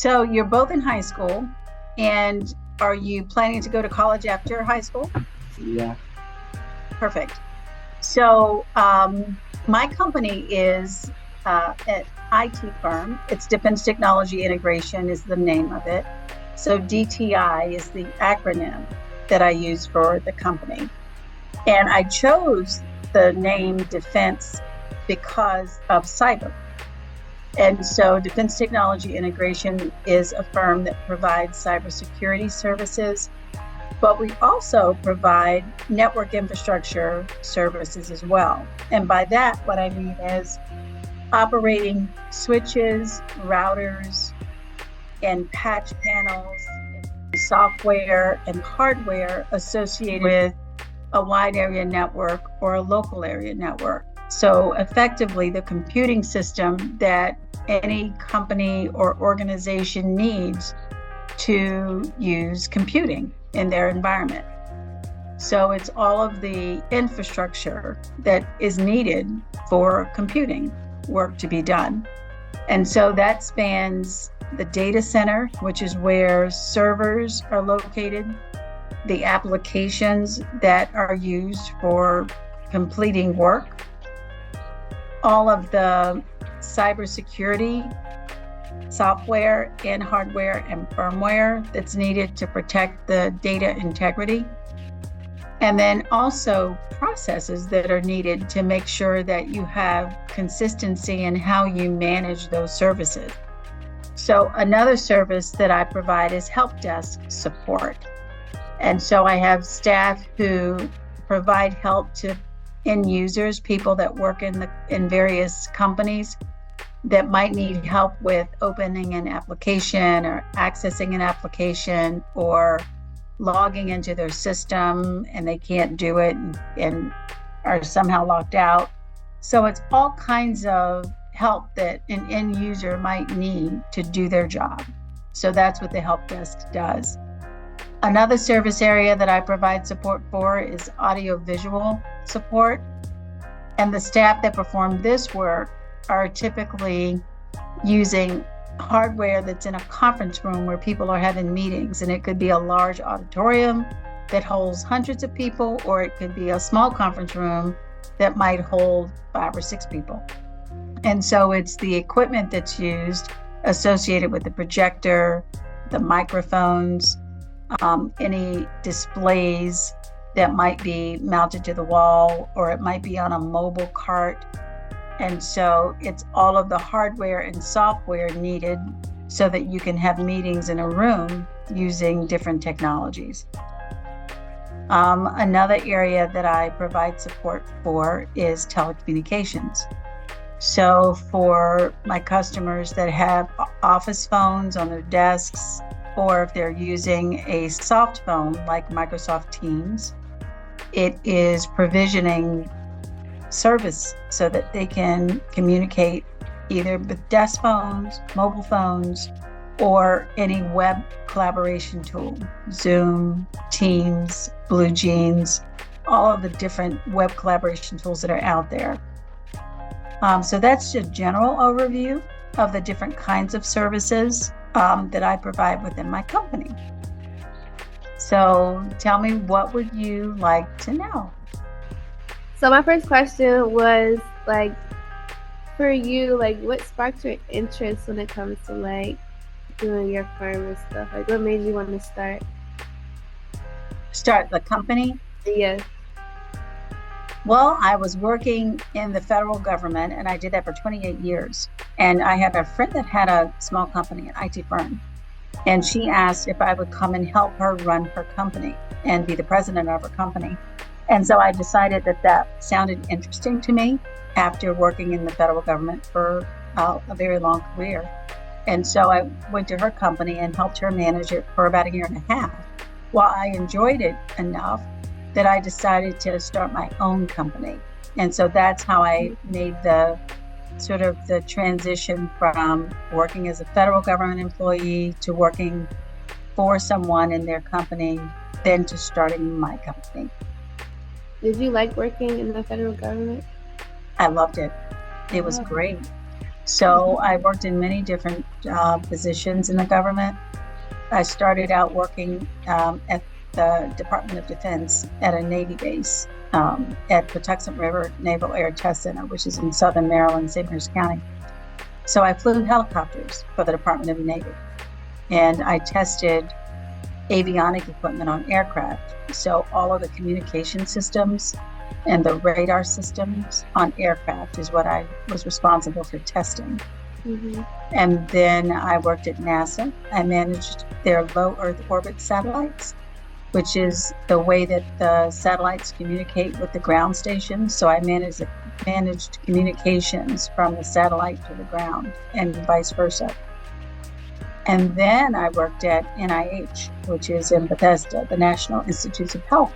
So you're both in high school, and are you planning to go to college after high school? Yeah. Perfect. So my company is an IT firm. It's Defense Technology Integration is the name of it. So DTI is the acronym that I use for the company. And I chose the name Defense because of cyber. And so Defense Technology Integration is a firm that provides cybersecurity services, but we also provide network infrastructure services as well. And by that, what I mean is operating switches, routers, and patch panels, and software and hardware associated with a wide area network or a local area network. So effectively, the computing system that any company or organization needs to use computing in their environment. So it's all of the infrastructure that is needed for computing work to be done. And so that spans the data center, which is where servers are located, the applications that are used for completing work, all of the cybersecurity software and hardware and firmware that's needed to protect the data integrity, and then also processes that are needed to make sure that you have consistency in how you manage those services. So another service that I provide is help desk support. And so I have staff who provide help to end users, people that work in various companies that might need help with opening an application or accessing an application or logging into their system and they can't do it and are somehow locked out. So it's all kinds of help that an end user might need to do their job. So that's what the help desk does. Another service area that I provide support for is audiovisual support. And the staff that perform this work are typically using hardware that's in a conference room where people are having meetings. And it could be a large auditorium that holds hundreds of people, or it could be a small conference room that might hold 5 or 6 people. And so it's the equipment that's used associated with the projector, the microphones, any displays that might be mounted to the wall, or it might be on a mobile cart. And so it's all of the hardware and software needed so that you can have meetings in a room using different technologies. Another area that I provide support for is telecommunications. So for my customers that have office phones on their desks, or if they're using a soft phone like Microsoft Teams, it is provisioning service so that they can communicate either with desk phones, mobile phones, or any web collaboration tool, Zoom, Teams, BlueJeans, all of the different web collaboration tools that are out there. So that's just a general overview of the different kinds of services that I provide within my company. So tell me, what would you like to know? So my first question was for you, what sparked your interest when it comes to doing your firm and stuff? What made you want to start the company? Yes. Well, I was working in the federal government and I did that for 28 years. And I had a friend that had a small company, an IT firm. And she asked if I would come and help her run her company and be the president of her company. And so I decided that sounded interesting to me after working in the federal government for a very long career. And so I went to her company and helped her manage it for about 1.5 years. Well, I enjoyed it enough that I decided to start my own company. And so that's how I made the transition from working as a federal government employee to working for someone in their company, then to starting my company. Did you like working in the federal government? I loved it. It was great. So I worked in many different positions in the government. I started out working at the Department of Defense at a Navy base at Patuxent River Naval Air Test Center, which is in southern Maryland, St. Mary's County. So I flew helicopters for the Department of the Navy, and I tested avionic equipment on aircraft. So all of the communication systems and the radar systems on aircraft is what I was responsible for testing. Mm-hmm. And then I worked at NASA. I managed their low Earth orbit satellites, which is the way that the satellites communicate with the ground stations. So I managed communications from the satellite to the ground and vice versa. And then I worked at NIH, which is in Bethesda, the National Institutes of Health,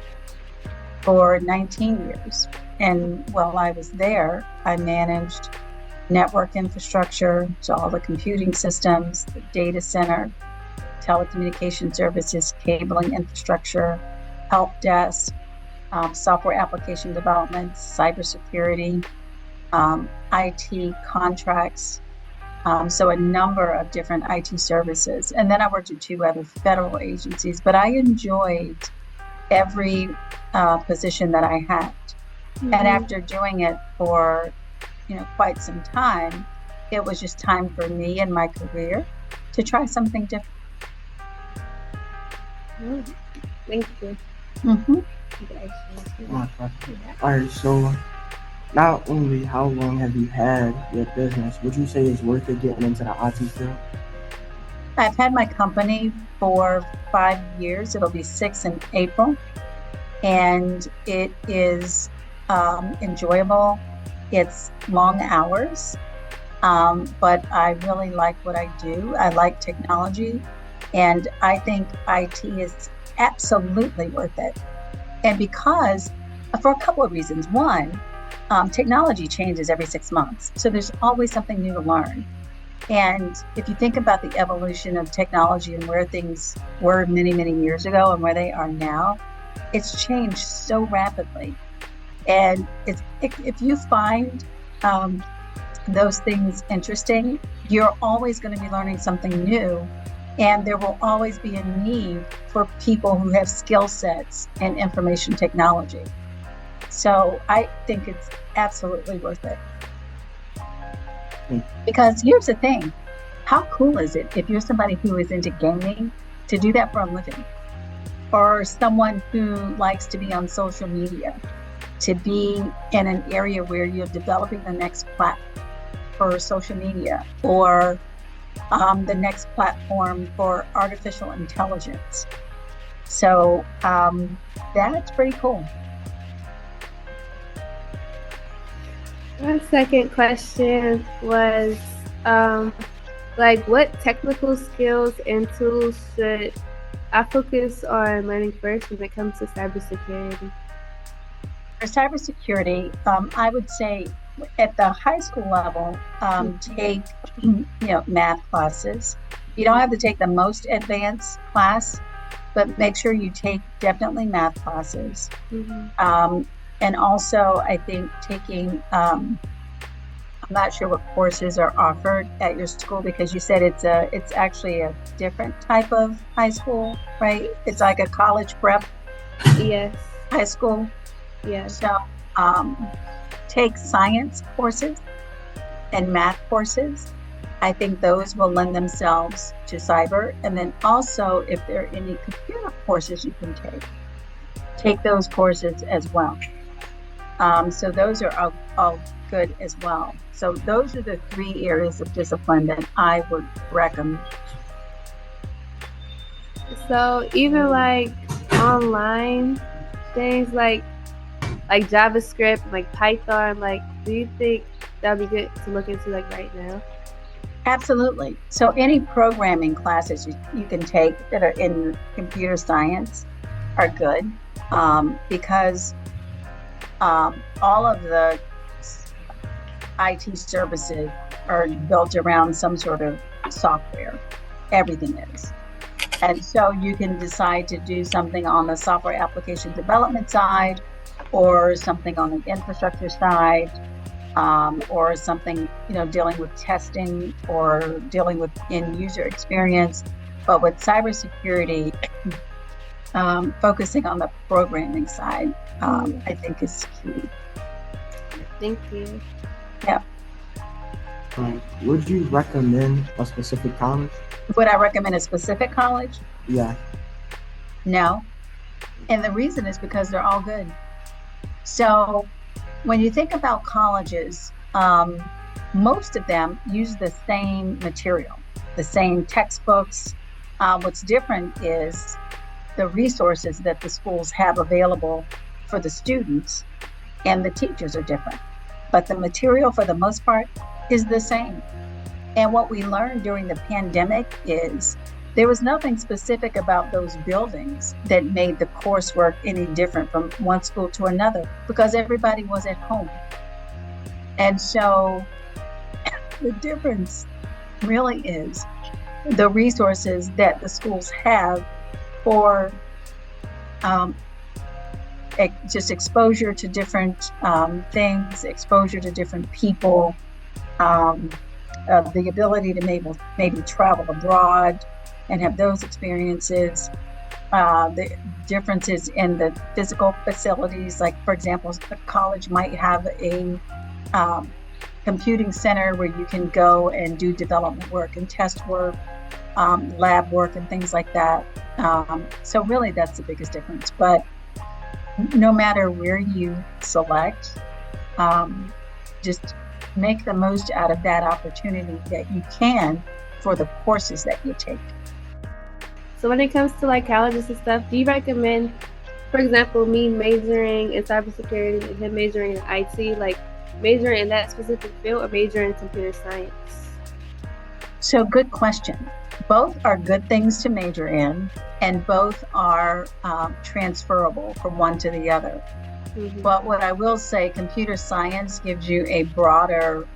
for 19 years. And while I was there, I managed network infrastructure, so all the computing systems, the data center, telecommunication services, cabling infrastructure, help desk, software application development, cybersecurity, IT contracts, so a number of different IT services. And then I worked at 2 other federal agencies, but I enjoyed every position that I had. Mm-hmm. And after doing it for quite some time, it was just time for me and my career to try something different. Thank you. Mm-hmm. All right, so not only how long have you had your business, would you say it's worth it getting into the IT field? I've had my company for 5 years. It'll be 6 in April. And it is enjoyable. It's long hours, but I really like what I do. I like technology, and I think IT is absolutely worth it. And because, for a couple of reasons. One, technology changes every 6 months, so there's always something new to learn. And if you think about the evolution of technology and where things were many, many years ago and where they are now, it's changed so rapidly. And if you find those things interesting, you're always going to be learning something new. And there will always be a need for people who have skill sets in information technology. So I think it's absolutely worth it. Because here's the thing, how cool is it if you're somebody who is into gaming to do that for a living? Or someone who likes to be on social media, to be in an area where you're developing the next platform for social media, or the next platform for artificial intelligence. So that's pretty cool. My second question was, what technical skills and tools should I focus on learning first when it comes to cybersecurity? For cybersecurity, I would say at the high school level, take math classes. You don't have to take the most advanced class, but make sure you take definitely math classes. Mm-hmm. And also, I think taking, I'm not sure what courses are offered at your school, because you said it's actually a different type of high school, right? It's like a college prep. Yes. High school. Yes. So take science courses and math courses. I think those will lend themselves to cyber. And then also, if there are any computer courses you can take those courses as well. So those are all good as well. So those are the 3 areas of discipline that I would recommend. So even like online things like JavaScript, like Python, do you think that'd be good to look into right now? Absolutely. So any programming classes you can take that are in computer science are good, because all of the IT services are built around some sort of software. Everything is. And so you can decide to do something on the software application development side, or something on the infrastructure side, or something, dealing with testing or dealing with end user experience. But with cybersecurity, focusing on the programming side, I think is key. Thank you. Yeah. Would you recommend a specific college? Would I recommend a specific college? Yeah. No. And the reason is because they're all good. So when you think about colleges, most of them use the same material, the same textbooks. What's different is the resources that the schools have available for the students, and the teachers are different. But the material, for the most part, is the same. And what we learned during the pandemic is there was nothing specific about those buildings that made the coursework any different from one school to another, because everybody was at home. And so the difference really is the resources that the schools have for just exposure to different things, exposure to different people, the ability to maybe travel abroad and have those experiences, the differences in the physical facilities. Like, for example, the college might have a computing center where you can go and do development work and test work, lab work and things like that. So really that's the biggest difference. But no matter where you select, just make the most out of that opportunity that you can for the courses that you take. So when it comes to like colleges and stuff, do you recommend, for example, me majoring in cybersecurity and him majoring in IT, like majoring in that specific field or majoring in computer science? So good question. Both are good things to major in, and both are transferable from one to the other. Mm-hmm. But what I will say, computer science gives you a broader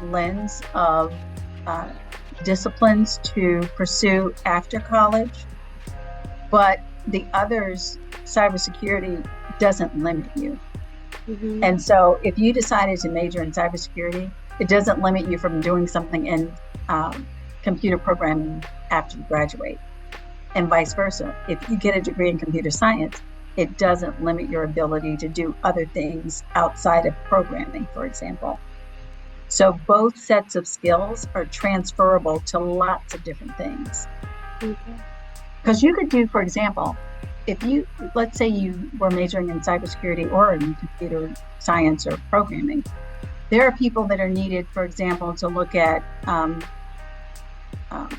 lens of disciplines to pursue after college. But the others, cybersecurity, doesn't limit you. Mm-hmm. And so if you decided to major in cybersecurity, it doesn't limit you from doing something in computer programming after you graduate, and vice versa. If you get a degree in computer science, it doesn't limit your ability to do other things outside of programming, for example. So both sets of skills are transferable to lots of different things. Because you could do, for example, let's say you were majoring in cybersecurity or in computer science or programming, there are people that are needed, for example, to look at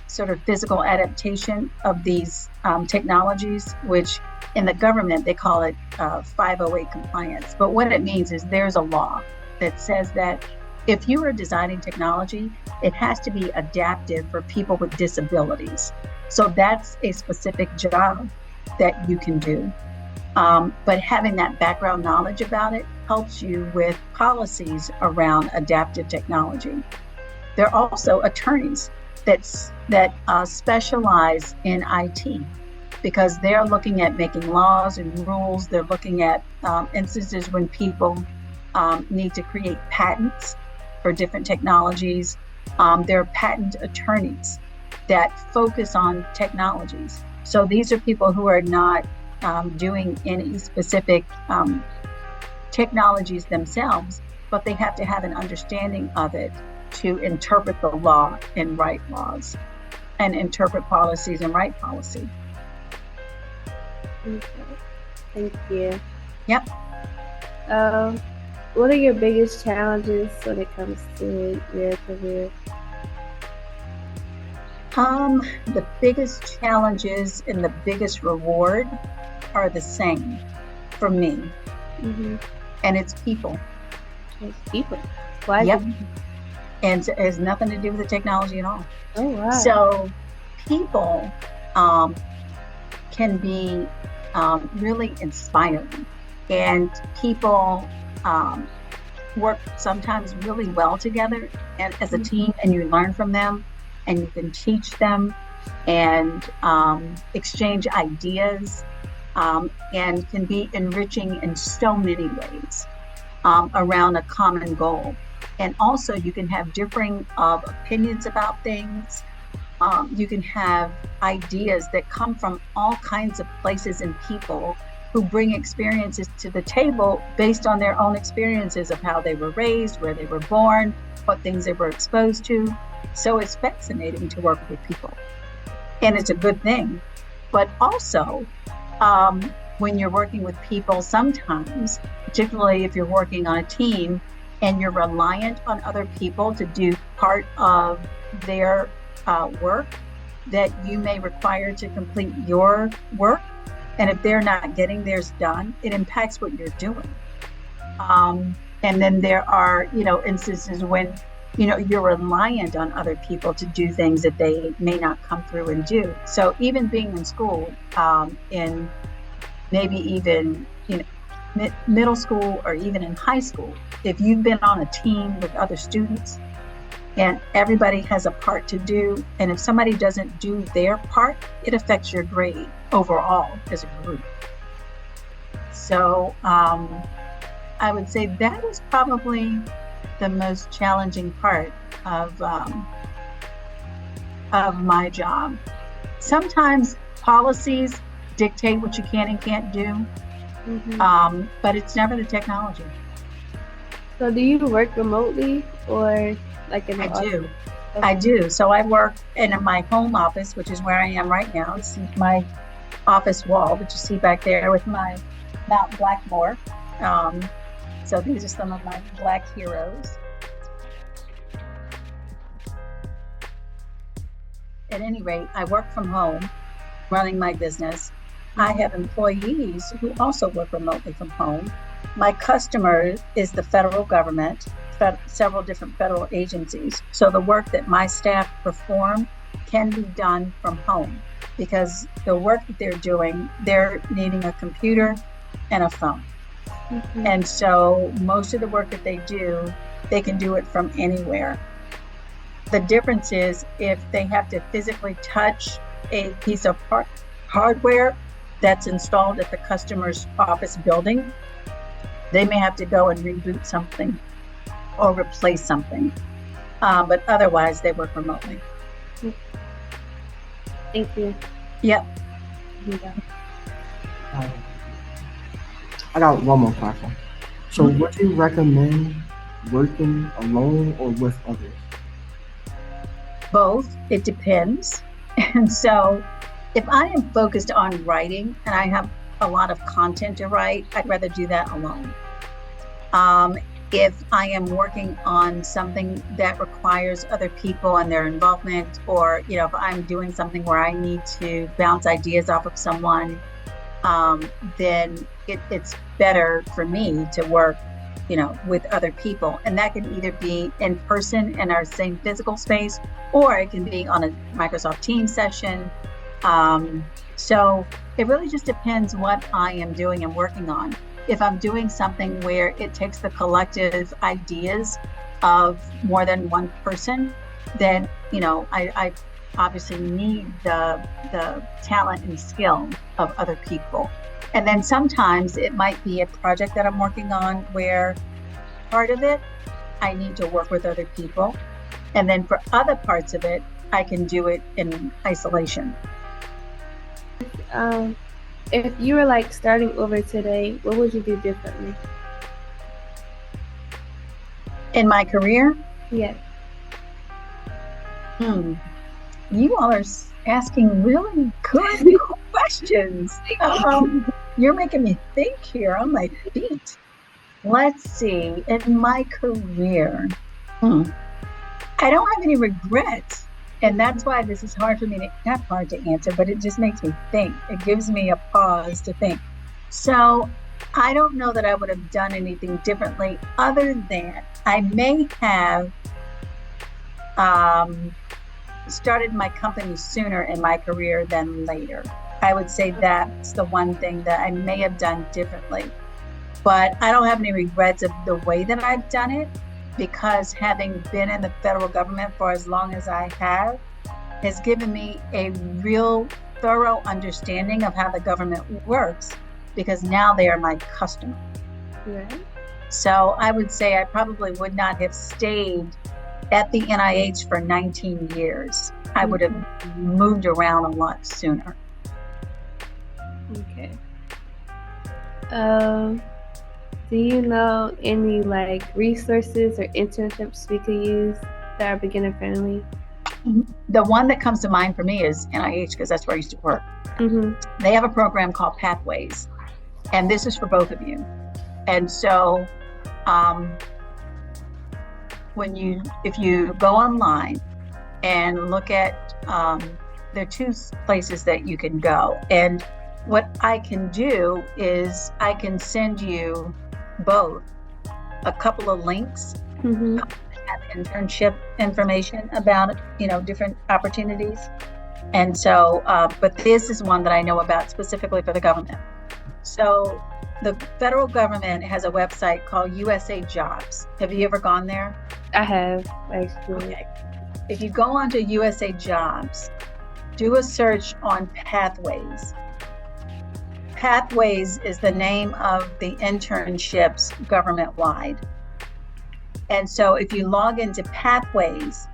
sort of physical adaptation of these technologies, which in the government, they call it 508 compliance. But what it means is there's a law that says that if you are designing technology, it has to be adaptive for people with disabilities. So that's a specific job that you can do. But having that background knowledge about it helps you with policies around adaptive technology. There are also attorneys that specialize in IT, because they're looking at making laws and rules. They're looking at instances when people need to create patents for different technologies. There are patent attorneys that focus on technologies. So these are people who are not doing any specific technologies themselves, but they have to have an understanding of it to interpret the law and write laws, and interpret policies and write policy. Okay. Thank you. Yep. What are your biggest challenges when it comes to your career? The biggest challenges and the biggest reward are the same for me. Mm-hmm. And it's people. It's people. Why? Yep. And it has nothing to do with the technology at all. Oh, wow. So people can be really inspiring, and people work sometimes really well together and as a team, and you learn from them, and you can teach them and exchange ideas, and can be enriching in so many ways around a common goal. And also you can have differing of opinions about things. You can have ideas that come from all kinds of places and people who bring experiences to the table based on their own experiences of how they were raised, where they were born, what things they were exposed to. So it's fascinating to work with people, and it's a good thing. But also, when you're working with people, sometimes, particularly if you're working on a team and you're reliant on other people to do part of their work that you may require to complete your work. And if they're not getting theirs done, it impacts what you're doing. And then there are, instances when, you're reliant on other people to do things that they may not come through and do. So even being in school, in maybe even, middle school or even in high school, if you've been on a team with other students and everybody has a part to do, and if somebody doesn't do their part, it affects your grade overall as a group. So I would say that is probably the most challenging part of my job. Sometimes policies dictate what you can and can't do, but it's never the technology. So do you work remotely or like in the office? do. I do. So I work in my home office, which is where I am right now. It's my office wall that you see back there with my Mount Blackmore. So these are some of my Black heroes. At any rate, I work from home, running my business. I have employees who also work remotely from home. My customer is the federal government, several different federal agencies. So the work that my staff perform can be done from home because the work that they're doing, they're needing a computer and a phone. And so most of the work that they do, they can do it from anywhere. The difference is if they have to physically touch a piece of hardware that's installed at the customer's office building, they may have to go and reboot something or replace something. But otherwise, they work remotely. Thank you. Yep. I got one more question. So would you recommend working alone or with others? Both. It depends. And so if I am focused on writing and I have a lot of content to write, I'd rather do that alone. If I am working on something that requires other people and their involvement, or if I'm doing something where I need to bounce ideas off of someone, then it's better for me to work, with other people. And that can either be in person in our same physical space, or it can be on a Microsoft Teams session. So it really just depends what I am doing and working on. If I'm doing something where it takes the collective ideas of more than one person, then, I obviously need the talent and skill of other people. And then sometimes it might be a project that I'm working on where part of it, I need to work with other people. And then for other parts of it, I can do it in isolation. If you were starting over today, what would you do differently? In my career? Yeah. You all are asking really good questions. You're making me think here on my feet. Let's see. In my career, I don't have any regrets. And that's why this is hard for me not hard to answer, but it just makes me think. It gives me a pause to think. So I don't know that I would have done anything differently other than I may have started my company sooner in my career than later. I would say that's the one thing that I may have done differently. But I don't have any regrets of the way that I've done it, because having been in the federal government for as long as I have has given me a real thorough understanding of how the government works, because now they are my customer. Right. So I would say I probably would not have stayed at the NIH for 19 years. I would have moved around a lot sooner. Okay. Do you know any like resources or internships we could use that are beginner friendly? The one that comes to mind for me is NIH, because that's where I used to work. They have a program called Pathways, and this is for both of you. And so if you go online and look at, there are two places that you can go. And what I can do is I can send you both a couple of links that have internship information about, different opportunities. And so, but this is one that I know about specifically for the government. So the federal government has a website called USA Jobs. Have you ever gone there? I have, actually. Okay. If you go onto USA Jobs, do a search on Pathways. Pathways is the name of the internships government-wide. And so if you log into Pathways,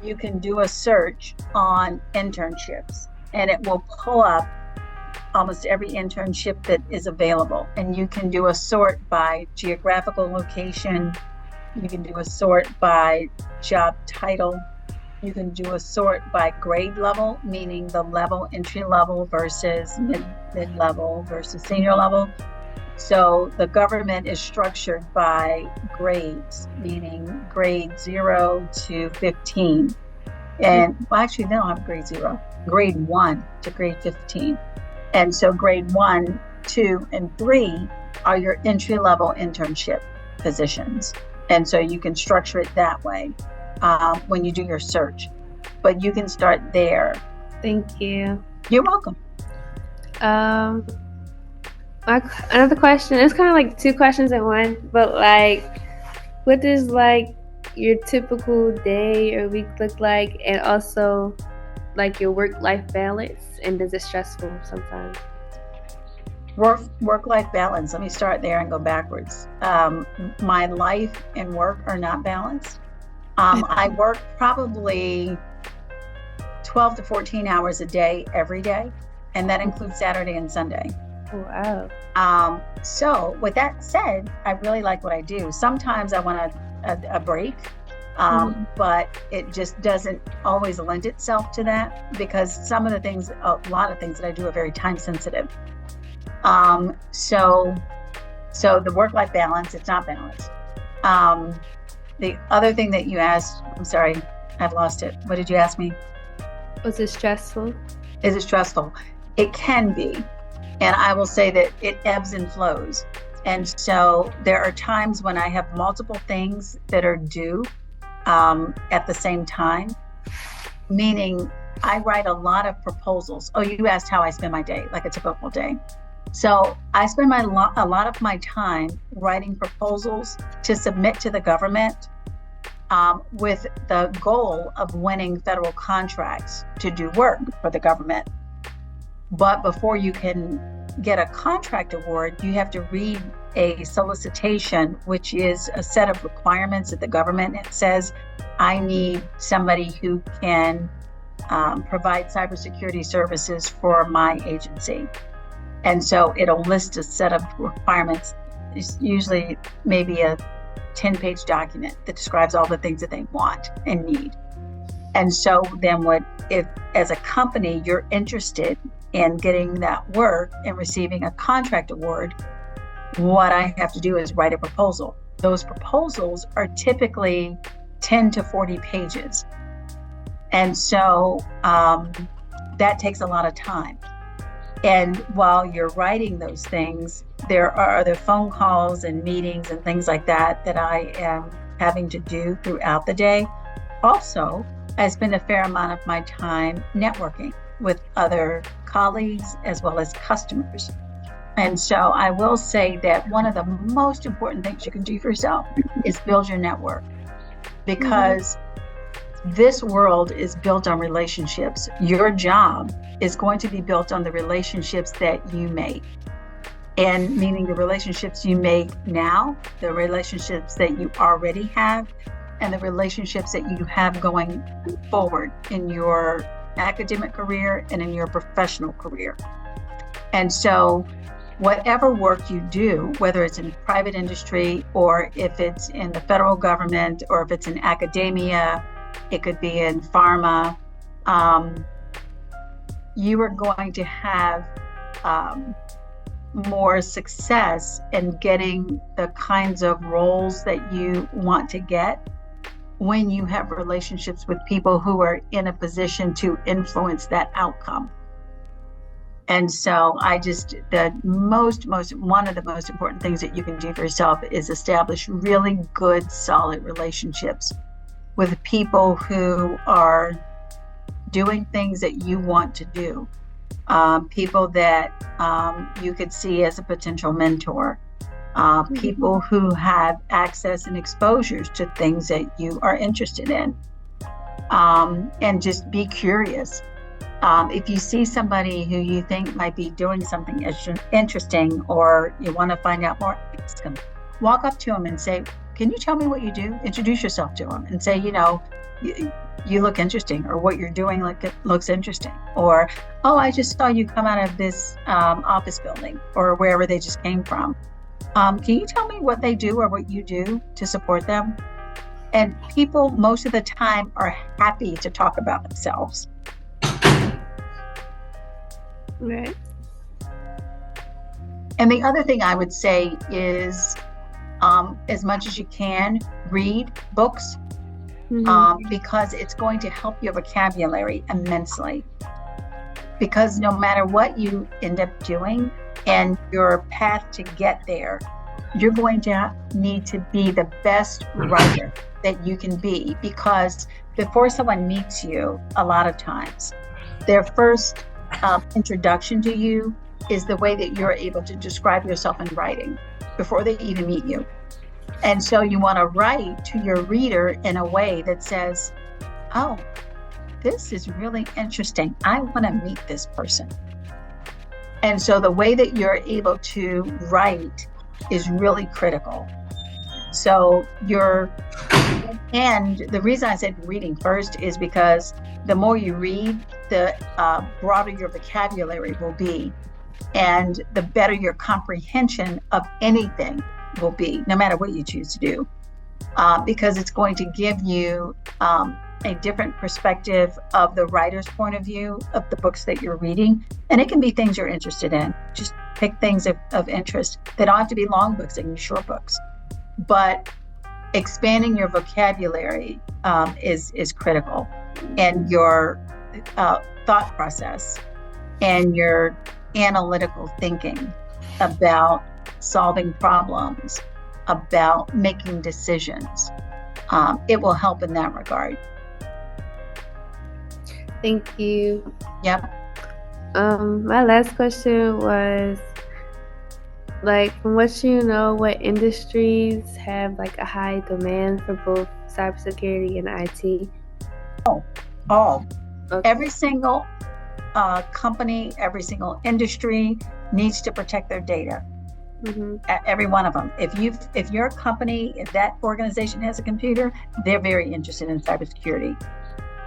you can do a search on internships, and it will pull up almost every internship that is available. And you can do a sort by geographical location. You can do a sort by job title. You can do a sort by grade level, meaning the level, entry level versus mid-level versus senior level. So the government is structured by grades, meaning grade 0 to 15. And well, actually, they don't have grade 0, grade 1 to grade 15. And so grade 1, 2, and 3 are your entry-level internship positions. And so you can structure it that way when you do your search. But you can start there. Thank you. You're welcome. Another question. It's kind of like two questions in one, but like, what does like your typical day or week look like, and also like your work-life balance, and is it stressful sometimes? Work-life balance. Let me start there and go backwards. My life and work are not balanced. I work probably 12 to 14 hours a day every day, and that includes Saturday and Sunday. Wow. So with that said, I really like what I do. Sometimes I want a break, but it just doesn't always lend itself to that, because a lot of things that I do are very time sensitive. So the work-life balance, it's not balanced. The other thing that you asked, I'm sorry, I've lost it. What did you ask me? Was it stressful? Is it stressful? It can be. And I will say that it ebbs and flows. And so there are times when I have multiple things that are due at the same time, meaning I write a lot of proposals. Oh, you asked how I spend my day, like a typical day. So I spend a lot of my time writing proposals to submit to the government with the goal of winning federal contracts to do work for the government. But before you can get a contract award, you have to read a solicitation, which is a set of requirements that the government says, I need somebody who can provide cybersecurity services for my agency. And so it'll list a set of requirements. It's usually maybe a 10-page document that describes all the things that they want and need. And so then if as a company you're interested in getting that work and receiving a contract award, what I have to do is write a proposal. Those proposals are typically 10 to 40 pages. And so that takes a lot of time. And while you're writing those things, there are other phone calls and meetings and things like that I am having to do throughout the day. Also, I spend a fair amount of my time networking with other colleagues as well as customers. And so I will say that one of the most important things you can do for yourself is build your network, because this world is built on relationships. Your job is going to be built on the relationships that you make. And meaning the relationships you make now, the relationships that you already have, and the relationships that you have going forward in your academic career and in your professional career. And so whatever work you do, whether it's in private industry or if it's in the federal government or if it's in academia, it could be in pharma, you are going to have more success in getting the kinds of roles that you want to get when you have relationships with people who are in a position to influence that outcome. And so one of the most important things that you can do for yourself is establish really good, solid relationships with people who are doing things that you want to do. People that you could see as a potential mentor, people who have access and exposures to things that you are interested in, and just be curious. If you see somebody who you think might be doing something interesting or you want to find out more, ask them. Walk up to them and say, can you tell me what you do? Introduce yourself to them and say, you look interesting, or what you're doing looks interesting, or, oh, I just saw you come out of this office building or wherever they just came from. Can you tell me what they do or what you do to support them? And people most of the time are happy to talk about themselves. Right. And the other thing I would say is, as much as you can, read books. Because it's going to help your vocabulary immensely. Because no matter what you end up doing and your path to get there, you're going to need to be the best writer that you can be. Because before someone meets you, a lot of times, their first introduction to you is the way that you're able to describe yourself in writing before they even meet you. And so you want to write to your reader in a way that says, oh, this is really interesting. I want to meet this person. And so the way that you're able to write is really critical. So and the reason I said reading first is because the more you read, the broader your vocabulary will be, and the better your comprehension of anything will be, no matter what you choose to do, because it's going to give you a different perspective of the writer's point of view of the books that you're reading. And it can be things you're interested in. Just pick things of interest. They don't have to be long books, they can be short books. But expanding your vocabulary is critical, and your thought process and your analytical thinking about solving problems, about making decisions. It will help in that regard. Thank you. Yep. My last question was, from what you know, what industries have a high demand for both cybersecurity and IT? All. Okay. Every single company, every single industry needs to protect their data. Every one of them. If your company, if that organization has a computer, they're very interested in cybersecurity,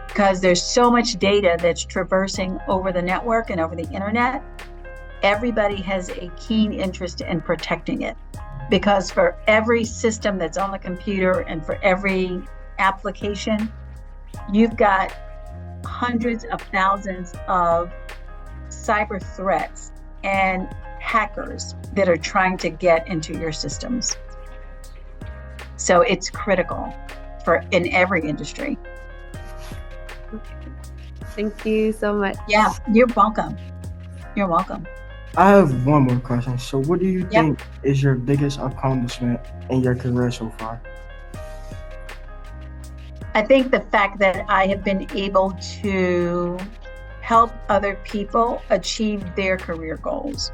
because there's so much data that's traversing over the network and over the internet. Everybody has a keen interest in protecting it, because for every system that's on the computer and for every application, you've got hundreds of thousands of cyber threats and hackers that are trying to get into your systems. So it's critical in every industry. Thank you so much. Yeah, you're welcome. You're welcome. I have one more question. So what do you think is your biggest accomplishment in your career so far? I think the fact that I have been able to help other people achieve their career goals.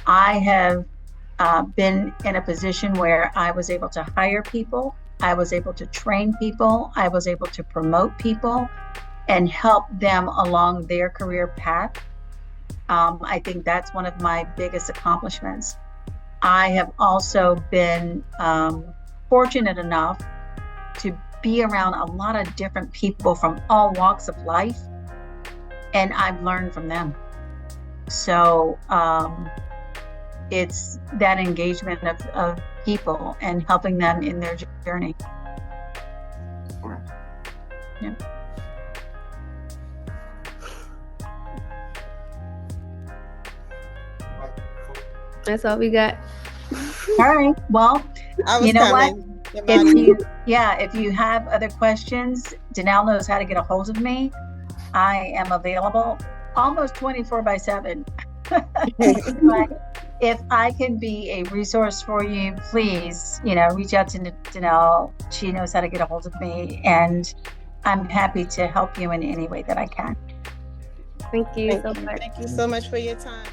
I have been in a position where I was able to hire people, I was able to train people, I was able to promote people and help them along their career path. I think that's one of my biggest accomplishments. I have also been fortunate enough to be around a lot of different people from all walks of life, and I've learned from them. So it's that engagement of people and helping them in their journey. Yeah. That's all we got. All right. Well, I was you know coming. what? If you have other questions, Danelle knows how to get a hold of me. I am available almost 24/7. If I can be a resource for you, please, reach out to Danelle. She knows how to get a hold of me, and I'm happy to help you in any way that I can. Thank you so much. Thank you so much for your time.